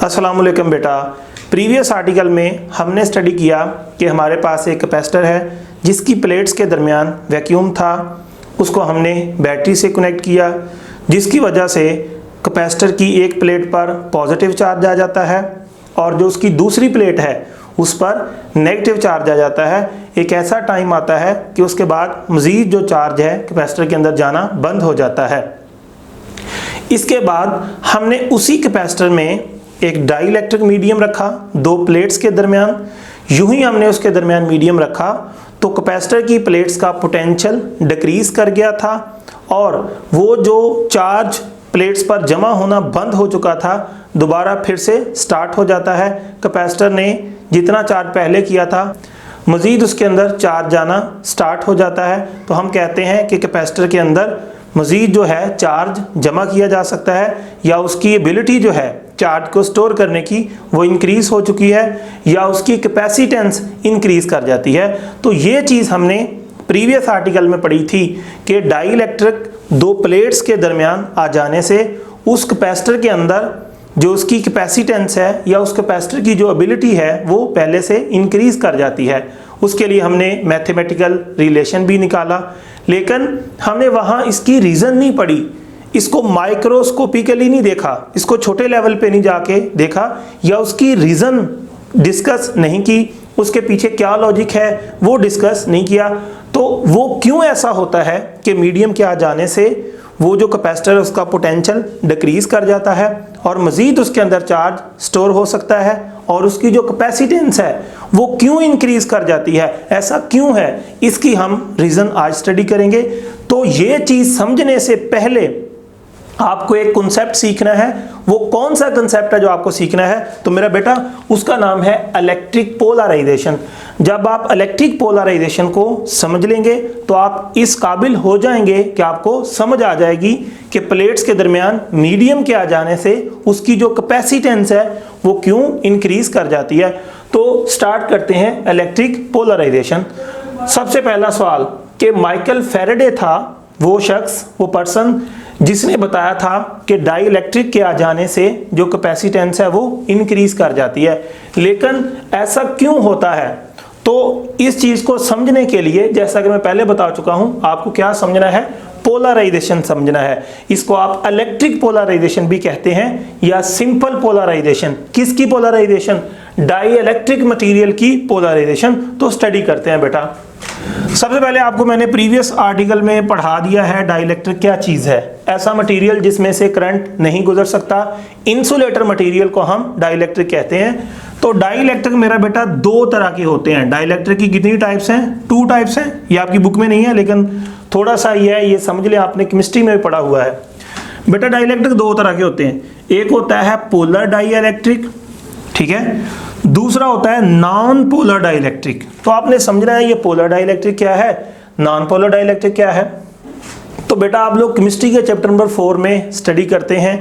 अस्सलाम वालेकुम बेटा। प्रीवियस आर्टिकल में हमने स्टडी किया कि हमारे पास एक कैपेसिटर है जिसकी प्लेट्स के दरमियान वैक्यूम था। उसको हमने बैटरी से कनेक्ट किया, जिसकी वजह से कैपेसिटर की एक प्लेट पर पॉजिटिव चार्ज आ जाता है और जो उसकी दूसरी प्लेट है उस पर नेगेटिव चार्ज आ जाता है। एक ऐसा टाइम आता है कि उसके बाद मज़ीद जो चार्ज है कैपेसिटर के अंदर जाना बंद हो जाता है। इसके बाद हमने उसी कैपेसिटर में एक डाइइलेक्ट्रिक मीडियम रखा दो प्लेट्स के दरमियान। यूं ही हमने उसके दरमियान मीडियम रखा तो कैपेसिटर की प्लेट्स का पोटेंशियल डिक्रीज कर गया था और वो जो चार्ज प्लेट्स पर जमा होना बंद हो चुका था दोबारा फिर से स्टार्ट हो जाता है। कैपेसिटर ने जितना चार्ज पहले किया था मज़ीद उसके अंदर चार्ज जाना स्टार्ट हो जाता है। तो हम कहते हैं कि कैपेसिटर के अंदर मज़ीद जो है चार्ज जमा किया जा सकता है या उसकी एबिलिटी जो है चार्ज को स्टोर करने की वो इंक्रीज़ हो चुकी है या उसकी कैपेसिटेंस इंक्रीज़ कर जाती है। तो ये चीज़ हमने प्रीवियस आर्टिकल में पढ़ी थी कि डाइइलेक्ट्रिक दो प्लेट्स के दरमियान आ जाने से उस कैपेसिटर के अंदर जो उसकी कैपेसिटेंस है या उस कैपेसिटर की जो एबिलिटी है वो पहले से इंक्रीज़ कर जाती है। उसके लिए हमने मैथमेटिकल रिलेशन भी निकाला, लेकिन हमने वहाँ इसकी रीज़न नहीं पढ़ी, इसको माइक्रोस्कोपिकली नहीं देखा, इसको छोटे लेवल पे नहीं जाके देखा या उसकी रीज़न डिस्कस नहीं की, उसके पीछे क्या लॉजिक है वो डिस्कस नहीं किया। तो वो क्यों ऐसा होता है कि मीडियम के आ जाने से वो जो कैपेसिटर है उसका पोटेंशियल डिक्रीज़ कर जाता है और मज़ीद उसके अंदर चार्ज स्टोर हो सकता है और उसकी जो कैपेसिटेंस है वो क्यों इंक्रीज़ कर जाती है, ऐसा क्यों है, इसकी हम रीज़न आज स्टडी करेंगे। तो ये चीज़ समझने से पहले आपको एक कॉन्सेप्ट सीखना है। वो कौन सा कॉन्सेप्ट है जो आपको सीखना है? तो मेरा बेटा उसका नाम है इलेक्ट्रिक पोलराइजेशन। जब आप इलेक्ट्रिक पोलराइजेशन को समझ लेंगे तो आप इस काबिल हो जाएंगे कि आपको समझ आ जाएगी कि प्लेट्स के दरमियान मीडियम के आ जाने से उसकी जो कैपेसिटेंस है वो क्यों इंक्रीज कर जाती है। तो स्टार्ट करते हैं इलेक्ट्रिक पोलराइजेशन। सबसे पहला सवाल कि माइकल फैराडे था वो शख्स, वो पर्सन जिसने बताया था कि डाइइलेक्ट्रिक के आ जाने से जो कैपेसिटेंस है वो इंक्रीज कर जाती है। लेकिन ऐसा क्यों होता है? तो इस चीज़ को समझने के लिए जैसा कि मैं पहले बता चुका हूं, आपको क्या समझना है? पोलराइजेशन समझना है। इसको आप इलेक्ट्रिक पोलराइजेशन भी कहते हैं या सिंपल पोलराइजेशन। किसकी पोलराइजेशन? डाइइलेक्ट्रिक मटेरियल की पोलराइजेशन। तो स्टडी करते हैं बेटा। सबसे पहले आपको मैंने प्रीवियस आर्टिकल में पढ़ा दिया है डाइइलेक्ट्रिक क्या चीज़ है। ऐसा मटेरियल जिसमें से करंट नहीं गुजर सकता, इंसुलेटर मटेरियल को हम डाइइलेक्ट्रिक कहते हैं। तो डाइइलेक्ट्रिक मेरा बेटा दो तरह के होते हैं। डाइइलेक्ट्रिक की कितनी टाइप्स हैं? 2 टाइप्स हैं। ये आपकी बुक में नहीं है लेकिन थोड़ा सा ये समझ ले, आपने केमिस्ट्री में भी पढ़ा हुआ है बेटा। डाइइलेक्ट्रिक दो तरह के होते हैं। एक होता है पोलर डाइइलेक्ट्रिक, ठीक है, दूसरा होता है नॉन पोलर डाइइलेक्ट्रिक। तो आपने समझना है ये पोलर डाइइलेक्ट्रिक क्या है, नॉन पोलर डाइइलेक्ट्रिक क्या है। तो बेटा आप लोग केमिस्ट्री के चैप्टर नंबर 4 में स्टडी करते हैं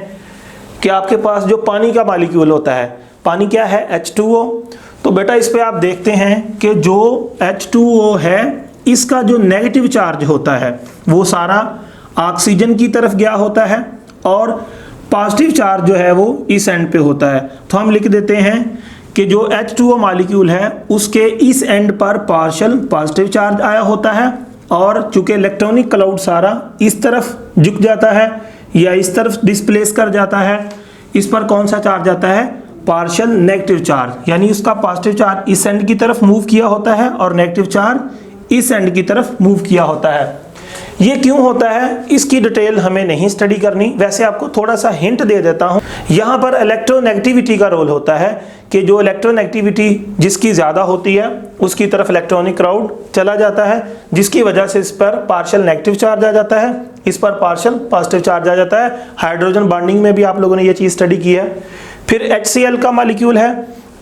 कि आपके पास जो पानी का मॉलिक्यूल होता है, पानी क्या है? H2O। तो बेटा इस पे आप देखते हैं कि जो H2O है इसका जो नेगेटिव चार्ज होता है वो सारा ऑक्सीजन की तरफ गया होता है और पॉजिटिव चार्ज जो है वो इस एंड पे होता है। तो हम लिख देते हैं कि जो H2O मॉलिक्यूल है उसके इस एंड पर पार्शियल पॉजिटिव चार्ज आया होता है और चूंकि इलेक्ट्रॉनिक क्लाउड सारा इस तरफ झुक जाता है या इस तरफ डिस्प्लेस कर जाता है, इस पर कौन सा चार्ज आता है? Partial negative charge. यानी उसका पॉजिटिव चार्ज इस एंड की तरफ मूव किया होता है और नेगेटिव चार्ज इस एंड की तरफ मूव किया होता है। ये क्यों होता है इसकी डिटेल हमें नहीं स्टडी करनी, वैसे आपको थोड़ा सा हिंट दे देता हूं। यहाँ पर इलेक्ट्रोनेगेटिविटी का रोल होता है कि जो इलेक्ट्रोनेगेटिविटी जिसकी ज़्यादा होती है उसकी तरफ इलेक्ट्रॉनिक क्राउड चला जाता है, जिसकी वजह से इस पर पार्शियल नेगेटिव चार्ज आ जाता है, इस पर पार्शियल पॉजिटिव चार्ज आ जाता है। हाइड्रोजन बॉन्डिंग में भी आप लोगों ने ये चीज़ स्टडी की है। फिर HCl का मॉलिक्यूल है,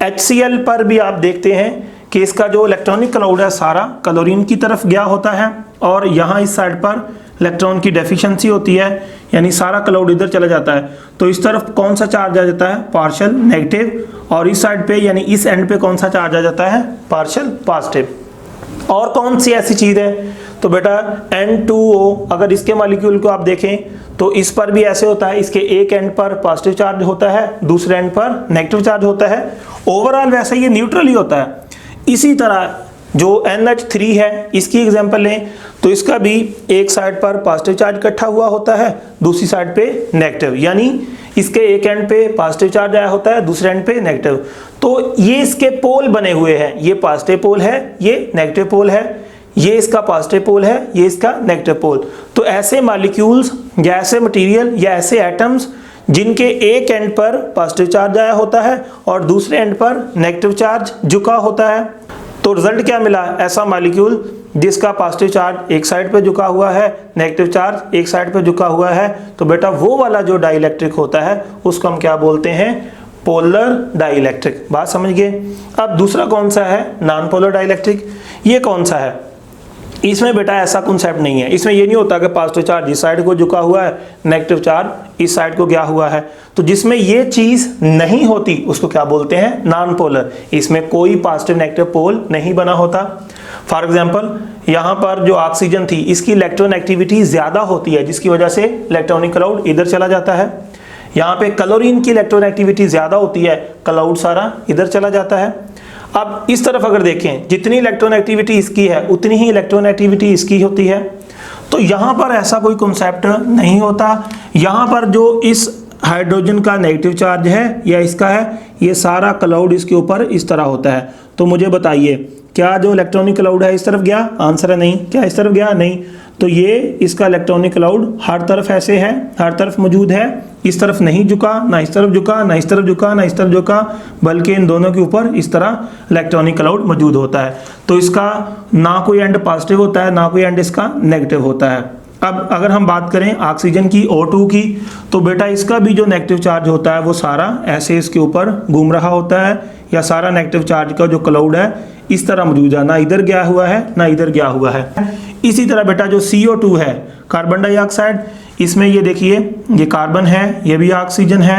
HCl पर भी आप देखते हैं कि इसका जो इलेक्ट्रॉनिक क्लाउड है सारा क्लोरीन की तरफ गया होता है और यहाँ इस साइड पर इलेक्ट्रॉन की डेफिशिएंसी होती है, यानी सारा क्लाउड इधर चला जाता है। तो इस तरफ कौन सा चार्ज आ जाता है? Partial negative. और इस साइड पे यानी इस एंड पे कौन सा चार्ज आ जाता है? Partial positive. और कौन सी ऐसी चीज़ है? तो बेटा N2O अगर इसके मॉलिक्यूल को आप देखें तो इस पर भी ऐसे होता है, इसके एक एंड पर पॉजिटिव चार्ज होता है, दूसरे एंड पर नेगेटिव चार्ज होता है। ओवरऑल वैसे ये न्यूट्रल ही होता है। इसी तरह जो NH3 है, इसकी एग्जांपल लें तो इसका भी एक साइड पर पॉजिटिव चार्ज इकट्ठा हुआ होता है, दूसरी साइड पे नेगेटिव, यानी इसके एक एंड पे पॉजिटिव चार्ज आया होता है, दूसरे एंड पे नेगेटिव। तो ये इसके पोल बने हुए हैं, ये पॉजिटिव पोल है, ये नेगेटिव पोल है, ये इसका पॉजिटिव पोल है, ये इसका नेगेटिव पोल। तो ऐसे मॉलिक्यूल्स या ऐसे मटेरियल या ऐसे एटम्स जिनके एक एंड पर पॉजिटिव चार्ज आया होता है और दूसरे एंड पर नेगेटिव चार्ज झुका होता है, तो रिजल्ट क्या मिला? ऐसा मॉलिक्यूल जिसका पॉजिटिव चार्ज एक साइड पे झुका हुआ है, नेगेटिव चार्ज एक साइड पे झुका हुआ है, तो बेटा वो वाला जो डाइइलेक्ट्रिक होता है उसको हम क्या बोलते हैं? Polar dielectric. बात समझ गए? अब दूसरा कौन सा है? Non polar dielectric. ये कौन सा है? इसमें बेटा ऐसा कॉन्सेप्ट नहीं है। इसमें ये नहीं होता कि पॉजिटिव चार्ज इस साइड को झुका हुआ है, नेगेटिव चार्ज इस साइड को गया हुआ है। तो जिसमें ये चीज नहीं होती उसको क्या बोलते हैं? Non polar. इसमें कोई पॉजिटिव नेगेटिव पोल नहीं बना होता। फॉर एग्जाम्पल यहाँ पर जो ऑक्सीजन थी इसकी इलेक्ट्रॉन एक्टिविटी ज्यादा होती है, जिसकी वजह से इलेक्ट्रॉनिक क्लाउड इधर चला जाता है। यहाँ पे क्लोरीन की इलेक्ट्रॉन एक्टिविटी ज्यादा होती है, क्लाउड सारा इधर चला जाता है। अब इस तरफ अगर देखें, जितनी इलेक्ट्रॉन एक्टिविटी इसकी है उतनी ही इलेक्ट्रॉन एक्टिविटी इसकी होती है। तो यहाँ पर ऐसा कोई कॉन्सेप्ट नहीं होता। यहाँ पर जो इस हाइड्रोजन का नेगेटिव चार्ज है या इसका है, ये सारा क्लाउड इसके ऊपर इस तरह होता है। तो मुझे बताइए, क्या जो इलेक्ट्रॉनिक क्लाउड है इस तरफ गया? आंसर है नहीं। क्या इस तरफ गया? नहीं। तो ये इसका इलेक्ट्रॉनिक क्लाउड हर तरफ ऐसे है, हर तरफ मौजूद है, इस तरफ नहीं झुका, ना इस तरफ झुका, ना इस तरफ झुका, ना इस तरफ झुका, बल्कि इन दोनों के ऊपर इस तरह इलेक्ट्रॉनिक क्लाउड मौजूद होता है। तो इसका ना कोई एंड पॉजिटिव होता है, ना कोई एंड इसका नेगेटिव होता है। अब अगर हम बात करें ऑक्सीजन की, O2 की, तो बेटा इसका भी जो नेगेटिव चार्ज होता है वो सारा ऐसे इसके ऊपर घूम रहा होता है, या सारा नेगेटिव चार्ज का जो क्लाउड है इस तरह मौजूद है, ना इधर गया हुआ है ना इधर गया हुआ है। इसी तरह बेटा जो CO2 है, कार्बन डाइऑक्साइड, इसमें ये देखिए ये कार्बन है, ये भी ऑक्सीजन है,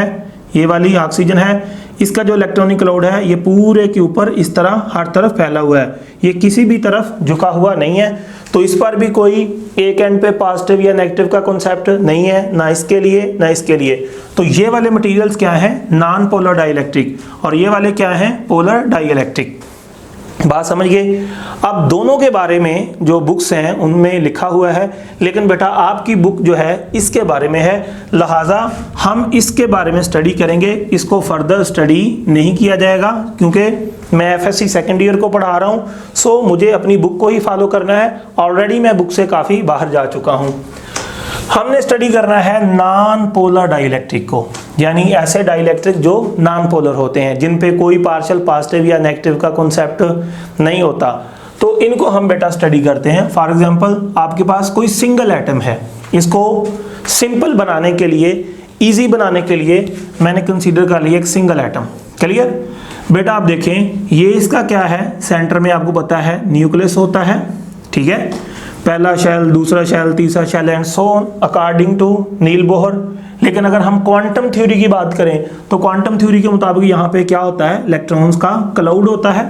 ये वाली ऑक्सीजन है। इसका जो इलेक्ट्रॉनिक क्लाउड है ये पूरे के ऊपर इस तरह हर तरफ फैला हुआ है, ये किसी भी तरफ झुका हुआ नहीं है। तो इस पर भी कोई एक एंड पे पॉजिटिव या नेगेटिव का कॉन्सेप्ट नहीं है, ना इसके लिए ना इसके लिए। तो ये वाले मटेरियल्स क्या हैं? नॉन पोलर डाइइलेक्ट्रिक, और ये वाले क्या हैं? Polar dielectric. बात समझ गए? अब दोनों के बारे में जो बुक्स हैं उनमें लिखा हुआ है, लेकिन बेटा आपकी बुक जो है इसके बारे में है, लिहाजा हम इसके बारे में स्टडी करेंगे, इसको फर्दर स्टडी नहीं किया जाएगा, क्योंकि मैं FSC सेकेंड ईयर को पढ़ा रहा हूँ। सो मुझे अपनी बुक को ही फॉलो करना है। ऑलरेडी मैं बुक से काफ़ी बाहर जा चुका हूँ। हमने स्टडी करना है नॉन पोलर डाइइलेक्ट्रिक को, यानी ऐसे डाइइलेक्ट्रिक जो नॉन पोलर होते हैं, जिन पे कोई पार्शियल पॉजिटिव या नेगेटिव का कॉन्सेप्ट नहीं होता। तो इनको हम बेटा स्टडी करते हैं। फॉर एग्जांपल आपके पास कोई सिंगल एटम है, इसको सिंपल बनाने के लिए, इजी बनाने के लिए मैंने कंसीडर कर लिया एक सिंगल एटम। क्लियर? बेटा आप देखें, ये इसका क्या है? सेंटर में आपको पता है न्यूक्लियस होता है, ठीक है, पहला शेल, दूसरा शेल, तीसरा shell and so on according to Niels Bohr. लेकिन अगर हम क्वांटम थ्योरी की बात करें तो क्वांटम थ्योरी के मुताबिक यहाँ पे क्या होता है? इलेक्ट्रॉन्स का क्लाउड होता है,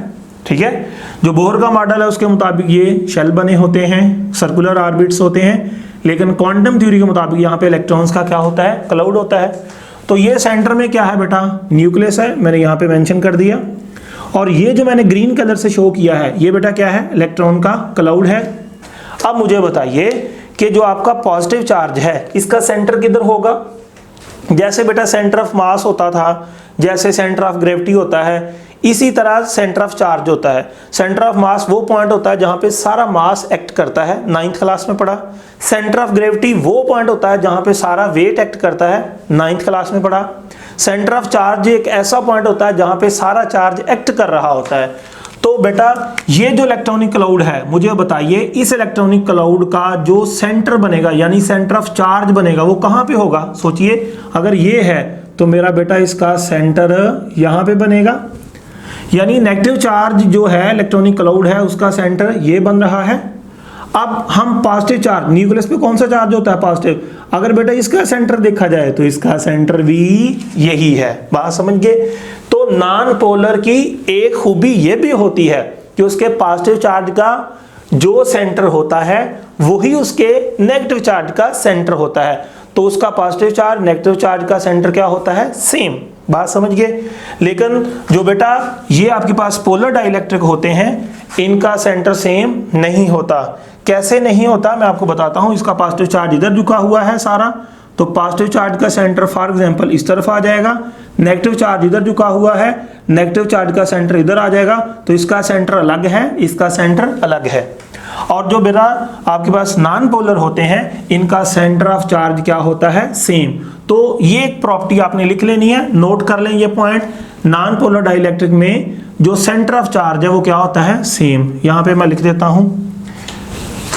ठीक है। जो बोहर का मॉडल है उसके मुताबिक ये शेल बने होते हैं, सर्कुलर ऑर्बिट्स होते हैं, लेकिन क्वांटम थ्योरी के मुताबिक यहाँ पे इलेक्ट्रॉन्स का क्या होता है? क्लाउड होता है। तो ये सेंटर में क्या है बेटा? न्यूक्लियस है, मैंने यहाँ पे मेंशन कर दिया। और ये जो मैंने ग्रीन कलर से शो किया है ये बेटा क्या है? इलेक्ट्रॉन का क्लाउड है। अब मुझे बताइए कि जो आपका पॉजिटिव चार्ज है इसका सेंटर किधर होगा? जैसे बेटा सेंटर ऑफ मास होता था, जैसे सेंटर ऑफ ग्रेविटी होता है, इसी तरह सेंटर ऑफ चार्ज होता है। सेंटर ऑफ मास वो पॉइंट होता है जहां पे सारा मास एक्ट करता है, 9th क्लास में पढ़ा। सेंटर ऑफ ग्रेविटी वो पॉइंट होता है जहां पे सारा वेट एक्ट करता है, 9th क्लास में पढ़ा। सेंटर ऑफ चार्ज एक ऐसा पॉइंट होता है जहां पे सारा चार्ज एक्ट कर रहा होता है। तो बेटा ये जो इलेक्ट्रॉनिक क्लाउड है, मुझे बताइए इस इलेक्ट्रॉनिक क्लाउड का जो सेंटर बनेगा यानी सेंटर ऑफ चार्ज बनेगा वो कहां पे होगा? सोचिए, अगर ये है तो मेरा बेटा इसका सेंटर यहां पे बनेगा, यानी नेगेटिव चार्ज जो है इलेक्ट्रॉनिक क्लाउड है उसका सेंटर ये बन रहा है। अब हम पॉजिटिव चार्ज, न्यूक्लियस पे कौन सा चार्ज होता है? पॉजिटिव। अगर बेटा इसका सेंटर देखा जाए तो इसका सेंटर भी यही है। बात समझ गए? तो नॉन पोलर की एक खूबी ये भी होती है कि उसके पॉजिटिव चार्ज का जो सेंटर होता है वही उसके नेगेटिव चार्ज का सेंटर होता है। तो उसका पॉजिटिव चार्ज नेगेटिव चार्ज का सेंटर क्या होता है, सेम। बात समझ गए। लेकिन जो बेटा ये आपके पास पोलर डाइलेक्ट्रिक होते हैं, इनका सेंटर सेम नहीं होता। कैसे नहीं होता मैं आपको बताता हूं। इसका पॉजिटिव चार्ज इधर झुका हुआ है सारा, तो पॉजिटिव चार्ज का सेंटर फॉर एग्जांपल इस तरफ आ जाएगा। नेगेटिव चार्ज इधर झुका हुआ है, नेगेटिव चार्ज का सेंटर इधर आ जाएगा। तो इसका सेंटर अलग है, इसका सेंटर अलग है। और जो बेटा आपके पास नॉन पोलर होते हैं, इनका सेंटर ऑफ चार्ज क्या होता है, सेम। तो ये एक प्रॉपर्टी आपने लिख लेनी है, नोट कर लें ये पॉइंट। नॉन पोलर डाइलेक्ट्रिक में जो सेंटर ऑफ चार्ज है वो क्या होता है, सेम। यहां पे मैं लिख देता हूं,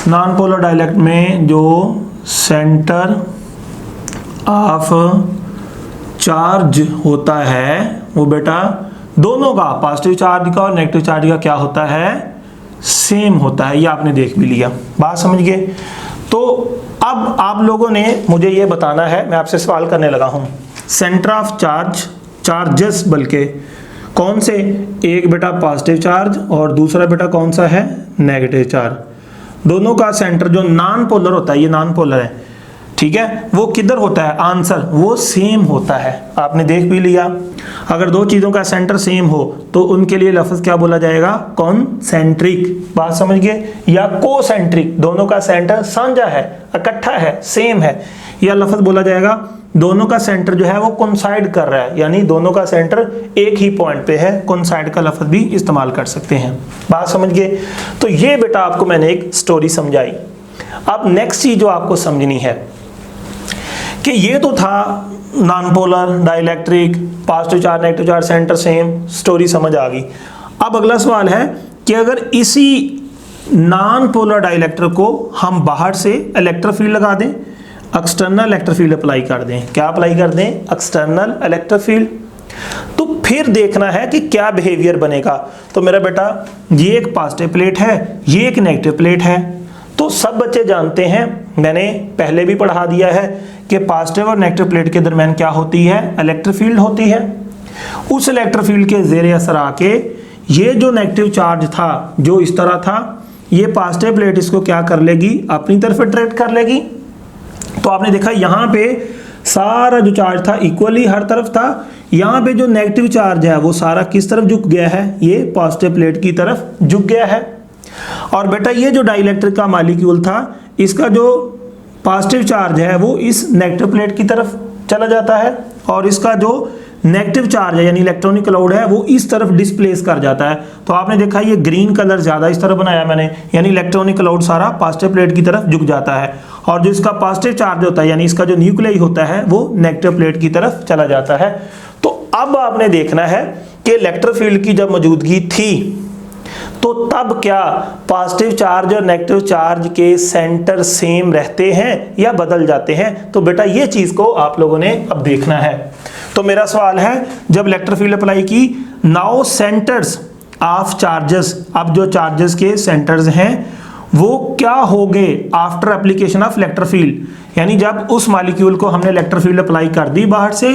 नॉन पोलर डाइलेक्ट्रिक में जो सेंटर ऑफ चार्ज होता है वो बेटा दोनों का, पॉजिटिव चार्ज का और नेगेटिव चार्ज का क्या होता है, सेम होता है। ये आपने देख भी लिया। बात समझ गए। तो अब आप लोगों ने मुझे ये बताना है, मैं आपसे सवाल करने लगा हूं, सेंटर ऑफ चार्जेस बल्कि कौन से, एक बेटा पॉजिटिव चार्ज और दूसरा बेटा कौन सा है, नेगेटिव चार्ज। दोनों का सेंटर जो नॉन पोलर होता है, ये नॉन पोलर है, ठीक है, वो किधर होता है, आंसर वो सेम होता है। आपने देख भी लिया। अगर दो चीजों का सेंटर सेम हो तो उनके लिए लफ्ज क्या बोला जाएगा, कॉन्सेंट्रिक। बात समझ गए। या कोसेंट्रिक, दोनों का सेंटर साझा है, इकट्ठा है, सेम है। या लफ्ज बोला जाएगा दोनों का सेंटर जो है वो कोइंसाइड कर रहा है, यानी दोनों का सेंटर एक ही पॉइंट पे है। कोइंसाइड का लफ्ज भी इस्तेमाल कर सकते हैं। बात समझ गए। तो ये बेटा आपको मैंने एक स्टोरी समझाई। अब नेक्स्ट चीज जो आपको समझनी है कि ये तो था non polar dielectric, positive charge negative charge centre same, story समझ आ गई। अब अगला सवाल है कि अगर इसी नॉन पोलर डाइलेक्ट्रिक को हम बाहर से इलेक्ट्रिक फील्ड लगा दें, एक्सटर्नल इलेक्ट्रिक फील्ड अप्लाई कर दें, क्या अप्लाई कर दें, एक्सटर्नल इलेक्ट्रिक फील्ड, तो फिर देखना है कि क्या बिहेवियर बनेगा। तो मेरा बेटा ये एक पॉजिटिव प्लेट है, ये एक नेगेटिव प्लेट है। तो सब बच्चे जानते हैं, मैंने पहले भी पढ़ा दिया है कि पॉजिटिव और नेगेटिव प्लेट के दरमियान क्या होती है, इलेक्ट्रिक फील्ड होती है। उस इलेक्ट्रिक फील्ड के ज़ेरे असर आके ये जो नेगेटिव चार्ज था जो इस तरह था, ये पॉजिटिव प्लेट इसको क्या कर लेगी, अपनी तरफ अट्रैक्ट कर लेगी। तो आपने देखा यहाँ पे सारा जो चार्ज था इक्वली हर तरफ था, यहाँ पे जो नेगेटिव चार्ज है वो सारा किस तरफ झुक गया है, ये पॉजिटिव प्लेट की तरफ झुक गया है। और बेटा ये जो डाइलेक्ट्रिक का मॉलिक्यूल था, इसका जो पॉजिटिव चार्ज है वो इस नेगेटिव प्लेट की तरफ चला जाता है, और इसका जो नेगेटिव चार्ज है यानी इलेक्ट्रॉनिक क्लाउड है वो इस तरफ डिस्प्लेस कर जाता है। तो आपने देखा ये ग्रीन कलर ज्यादा इस तरफ बनाया मैंने, यानी इलेक्ट्रॉनिक क्लाउड सारा पॉजिटिव प्लेट की तरफ झुक जाता है, और जो इसका पॉजिटिव चार्ज होता है यानी इसका जो न्यूक्लियाई होता है वो नेगेटिव प्लेट की तरफ चला जाता है। तो अब आपने देखना है कि इलेक्ट्रिक फील्ड की जब मौजूदगी थी तो तब क्या पॉजिटिव चार्ज और नेगेटिव चार्ज के सेंटर सेम रहते हैं या बदल जाते हैं। तो बेटा ये चीज को आप लोगों ने अब देखना है। तो मेरा सवाल है, जब इलेक्ट्रिक फील्ड अप्लाई की, नाउ सेंटर्स ऑफ चार्जेस, अब जो चार्जेस के सेंटर्स हैं वो क्या होंगे after application of electric field, यानी जब उस मॉलिक्यूल को हमने इलेक्ट्रिक फील्ड अप्लाई कर दी बाहर से,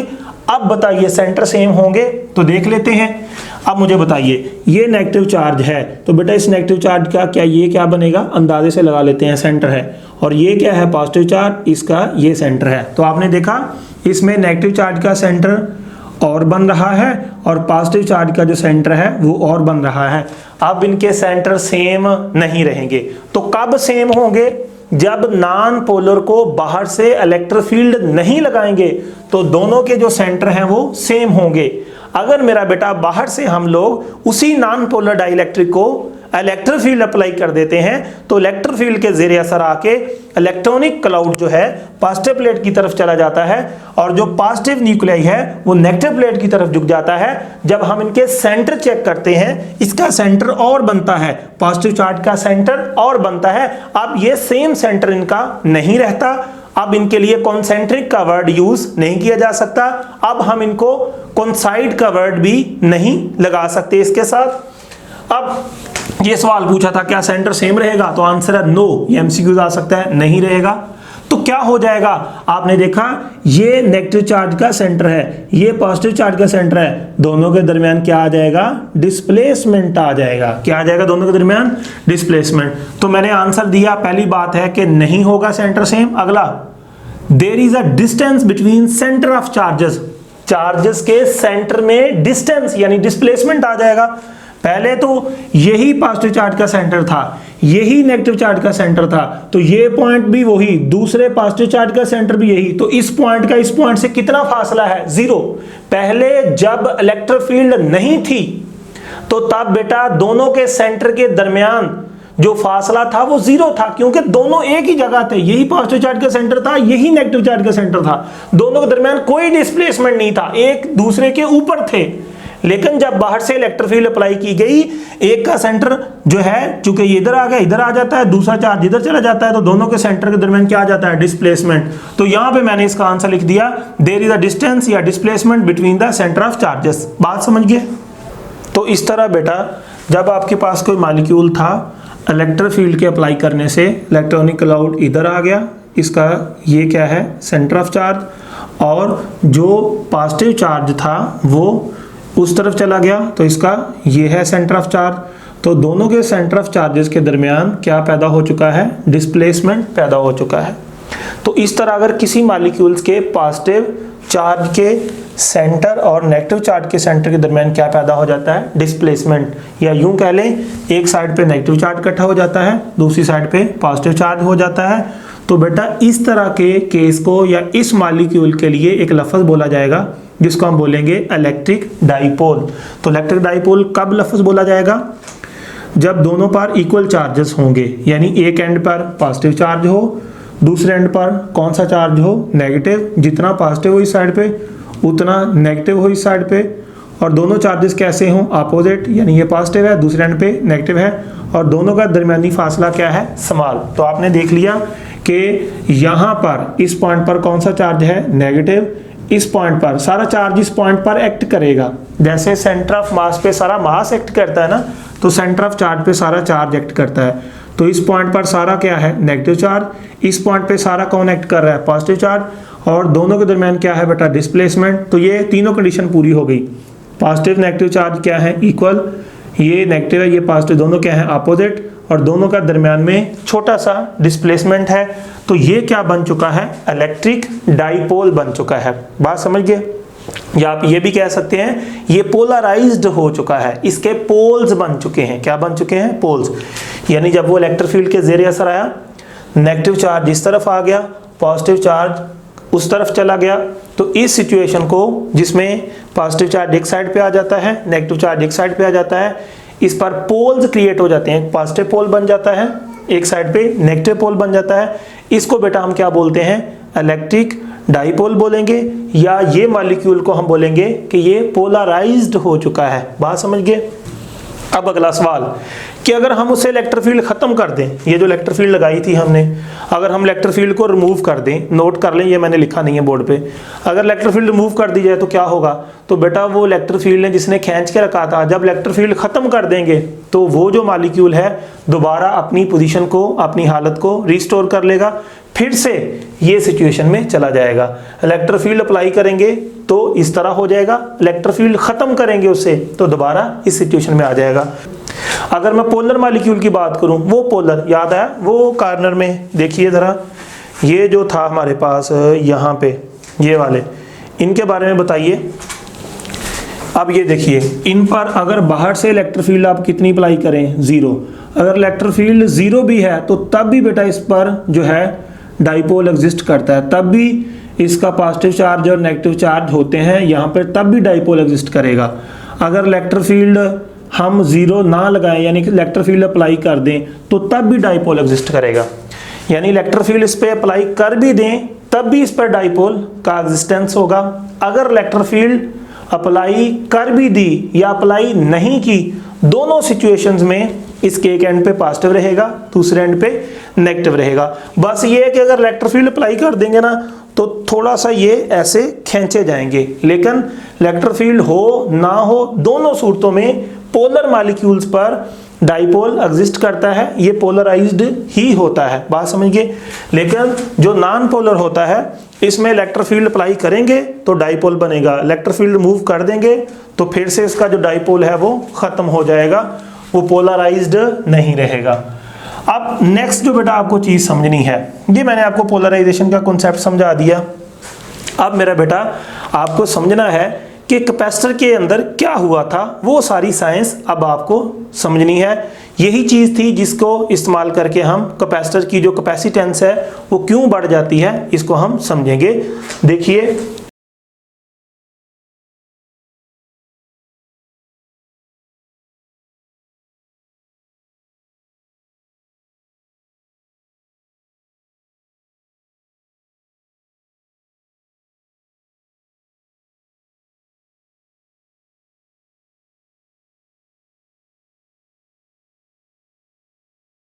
अब बताइए सेंटर सेम होंगे। तो देख लेते हैं। अब मुझे बताइए ये नेगेटिव चार्ज है, तो बेटा इस नेगेटिव चार्ज का क्या ये क्या बनेगा, अंदाजे से लगा लेते हैं, सेंटर है। और ये क्या है, पॉजिटिव चार्ज, इसका ये सेंटर है। तो आपने देखा इसमें नेगेटिव चार्ज का सेंटर और बन रहा है और पॉजिटिव चार्ज का जो सेंटर है वो और बन रहा है। अब इनके सेंटर सेम नहीं रहेंगे। तो कब सेम होंगे, जब नॉन पोलर को बाहर से इलेक्ट्रिक फील्ड नहीं लगाएंगे तो दोनों के जो सेंटर हैं वो सेम होंगे। अगर मेरा बेटा बाहर से हम लोग उसी नॉन पोलर डाइलेक्ट्रिक को इलेक्ट्रिक फील्ड अप्लाई कर देते हैं तो इलेक्ट्रिक फील्ड के ज़ेरे असर आके इलेक्ट्रॉनिक क्लाउड जो है पॉजिटिव प्लेट की तरफ चला जाता है, और जो पॉजिटिव न्यूक्लियाई है वो नेगेटिव प्लेट की तरफ झुक जाता है। जब हम इनके सेंटर चेक करते हैं, इसका सेंटर और बनता है, पॉजिटिव चार्ज का सेंटर और बनता है। अब ये सेम सेंटर इनका नहीं रहता, अब इनके लिए कॉन्सेंट्रिक का वर्ड यूज नहीं किया जा सकता। अब हम इनको कोइंसाइड का वर्ड भी नहीं लगा सकते इसके साथ। अब ये सवाल पूछा था क्या सेंटर सेम रहेगा, तो आंसर है नो। ये एमसीक्यूज आ सकता है, नहीं रहेगा। तो क्या हो जाएगा, आपने देखा ये नेगेटिव चार्ज का सेंटर है, ये पॉजिटिव चार्ज का सेंटर है, दोनों के दरमियान क्या आ जाएगा, डिस्प्लेसमेंट आ जाएगा। क्या आ जाएगा दोनों के दरमियान, डिस्प्लेसमेंट। तो मैंने आंसर दिया, पहली बात है कि नहीं होगा सेंटर सेम। अगला, there is a distance between centre of charges, charges के सेंटर में डिस्टेंस यानी डिस्प्लेसमेंट आ जाएगा। पहले तो यही पॉजिटिव चार्ज का सेंटर था, यही नेगेटिव चार्ज का सेंटर था, तो ये पॉइंट भी वही, दूसरे पॉजिटिव चार्ज का सेंटर भी यही, तो इस पॉइंट का इस पॉइंट से कितना फासला है, 0। पहले जब इलेक्ट्रिक फील्ड नहीं थी तो तब बेटा दोनों के सेंटर के दरमियान जो फासला था वो 0 था, क्योंकि दोनों एक ही जगह थे, यही पॉजिटिव चार्ज का सेंटर था, यही नेगेटिव चार्ज का सेंटर था, दोनों के दरमियान कोई डिस्प्लेसमेंट नहीं था, एक दूसरे के ऊपर थे। लेकिन जब बाहर से इलेक्ट्रिक फील्ड अप्लाई की गई, एक का सेंटर जो है चूंकि इधर आ गया, इधर आ जाता है, दूसरा चार्ज इधर चला जाता है, तो दोनों के सेंटर के दरमियान क्या आ जाता है, डिस्प्लेसमेंट। तो यहां पे मैंने इसका आंसर लिख दिया, देयर इज अ डिस्टेंस या displacement between the centre of charges. बात समझ गए। तो इस तरह बेटा जब आपके पास कोई मॉलिक्यूल था, इलेक्ट्रिक फील्ड के अप्लाई करने से इलेक्ट्रॉनिक क्लाउड इधर आ गया, इसका ये क्या है, सेंटर ऑफ चार्ज, और जो पॉजिटिव चार्ज था वो उस तरफ चला गया, तो इसका ये है सेंटर ऑफ चार्ज। तो दोनों के सेंटर ऑफ चार्जेस के दरमियान क्या पैदा हो चुका है, डिस्प्लेसमेंट पैदा हो चुका है। तो इस तरह अगर किसी मॉलिक्यूल्स के पॉजिटिव चार्ज के सेंटर और नेगेटिव चार्ज के सेंटर के दरमियान क्या पैदा हो जाता है, डिस्प्लेसमेंट, या यूं कह लें एक साइड पे नेगेटिव चार्ज इकट्ठा हो जाता है, दूसरी साइड पे पॉजिटिव चार्ज हो जाता है। तो बेटा इस तरह के केस को या इस मॉलिक्यूल के लिए एक लफ्ज़ बोला जाएगा जिसको हम बोलेंगे इलेक्ट्रिक डाइपोल। तो इलेक्ट्रिक डाइपोल कब लफ्ज़ बोला जाएगा, जब दोनों पर इक्वल चार्जेस होंगे, यानी एक एंड पर पॉजिटिव चार्ज हो, दूसरे एंड पर कौन सा चार्ज हो, नेगेटिव, जितना पॉजिटिव हो इस साइड पे उतना नेगेटिव हो इस साइड पे, और दोनों चार्जेस कैसे हों, अपोजिट, यानी ये पॉजिटिव है, दूसरे एंड पे नेगेटिव है, और दोनों का दरमियानी फासला क्या है, स्मॉल। तो आपने देख लिया कि यहाँ पर इस पॉइंट पर कौन सा चार्ज है, नेगेटिव, इस पॉइंट पर सारा चार्ज इस पॉइंट पर एक्ट करेगा, जैसे सेंटर ऑफ मास पे सारा मास एक्ट करता है ना, तो सेंटर ऑफ चार्ज पे सारा चार्ज एक्ट करता है। तो इस पॉइंट पर सारा क्या है, नेगेटिव चार्ज, इस पॉइंट पे सारा कौन एक्ट कर रहा है, पॉजिटिव चार्ज, और दोनों के दरमियान क्या है बेटा, डिस्प्लेसमेंट। तो ये तीनों कंडीशन पूरी हो गई। पॉजिटिव नेगेटिव चार्ज क्या है, इक्वल, ये नेगेटिव है ये पॉजिटिव, दोनों क्या है, अपोजिट, और दोनों का दरमियान में छोटा सा डिस्प्लेसमेंट है। तो ये क्या बन चुका है, इलेक्ट्रिक डाइपोल बन चुका है। बात समझ गए। या आप ये भी कह सकते हैं ये पोलराइज्ड हो चुका है, इसके पोल्स बन चुके हैं। क्या बन चुके हैं, पोल्स, यानी जब वो इलेक्ट्रिक फील्ड के ज़ेरे असर आया, नेगेटिव चार्ज इस तरफ आ गया, पॉजिटिव चार्ज उस तरफ चला गया, तो इस सिचुएशन को जिसमें पॉजिटिव चार्ज एक साइड पे आ जाता है, नेगेटिव चार्ज एक साइड पे आ जाता है, इस पर पोल्स क्रिएट हो जाते हैं, पॉजिटिव पोल बन जाता है एक साइड पे, नेगेटिव पोल बन जाता है। इसको बेटा हम क्या बोलते हैं, इलेक्ट्रिक डाइपोल बोलेंगे, या ये मॉलिक्यूल को हम बोलेंगे कि ये पोलराइज्ड हो चुका है। बात समझ गए। अब अगला सवाल कि अगर हम उसे इलेक्ट्रिक फील्ड खत्म कर दें, ये जो इलेक्ट्रिक फील्ड लगाई थी हमने, अगर हम इलेक्ट्रिक फील्ड को रिमूव कर दें, नोट कर लें ये मैंने लिखा नहीं है बोर्ड पे, अगर इलेक्ट्रिक फील्ड रिमूव कर दी जाए तो क्या होगा, तो बेटा वो इलेक्ट्रिक फील्ड ने जिसने खींच के रखा था, जब इलेक्ट्रिक फील्ड खत्म कर देंगे तो वो जो मॉलिक्यूल है दोबारा अपनी पोजीशन को, अपनी हालत को रिस्टोर कर लेगा, फिर से ये सिचुएशन में चला जाएगा। इलेक्ट्रिक फील्ड अप्लाई करेंगे तो इस तरह हो जाएगा, इलेक्ट्रिक फील्ड खत्म करेंगे उससे तो दोबारा इस सिचुएशन में आ जाएगा। अगर मैं पोलर मॉलिक्यूल की बात करूं, वो पोलर याद आया, वो कॉर्नर में देखिए ज़रा, ये जो था हमारे पास यहाँ पे, ये वाले, इनके बारे में बताइए। अब ये देखिए, इन पर अगर बाहर से इलेक्ट्रिक फील्ड आप कितनी अप्लाई करें, 0। अगर इलेक्ट्रिक फील्ड 0 भी है तो तब भी बेटा इस पर जो है डाइपोल एग्जिस्ट करता है, तब भी इसका पॉजिटिव चार्ज और नेगेटिव चार्ज होते हैं यहाँ पर, तब भी डाइपोल एग्जिस्ट करेगा। अगर इलेक्ट्रिक फील्ड हम 0 ना लगाएं, यानी कि इलेक्ट्रिक फील्ड अप्लाई कर दें, तो तब भी डाइपोल एग्जिस्ट करेगा। यानी इलेक्ट्रिक फील्ड इस पर अप्लाई कर भी दें तब भी इस पर डाइपोल का एग्जिस्टेंस होगा। अगर इलेक्ट्रिक फील्ड अप्लाई कर भी दी या अप्लाई नहीं की, दोनों सिचुएशंस में इसके एक एंड पे पॉजिटिव रहेगा, दूसरे एंड पे नेगेटिव रहेगा। बस ये है कि अगर इलेक्ट्रिक फील्ड अप्लाई कर देंगे ना तो थोड़ा सा ये ऐसे खींचे जाएंगे, लेकिन इलेक्ट्रिक फील्ड हो ना हो, दोनों सूरतों में पोलर मॉलिक्यूल्स पर डाइपोल एग्जिस्ट करता है, ये पोलराइज्ड ही होता है, बात समझिए। लेकिन जो नॉन पोलर होता है इसमें इलेक्ट्रिक फील्ड अप्लाई करेंगे तो डाइपोल बनेगा, इलेक्ट्रिक फील्ड मूव कर देंगे तो फिर से इसका जो डाइपोल है वो खत्म हो जाएगा, वो पोलराइज्ड नहीं रहेगा। अब नेक्स्ट जो बेटा आपको चीज समझनी है, ये मैंने आपको पोलराइजेशन का कॉन्सेप्ट समझा दिया। अब मेरा बेटा आपको समझना है कि कैपेसिटर के अंदर क्या हुआ था, वो सारी साइंस अब आपको समझनी है। यही चीज़ थी जिसको इस्तेमाल करके हम कैपेसिटर की जो कैपेसिटेंस है वो क्यों बढ़ जाती है इसको हम समझेंगे। देखिए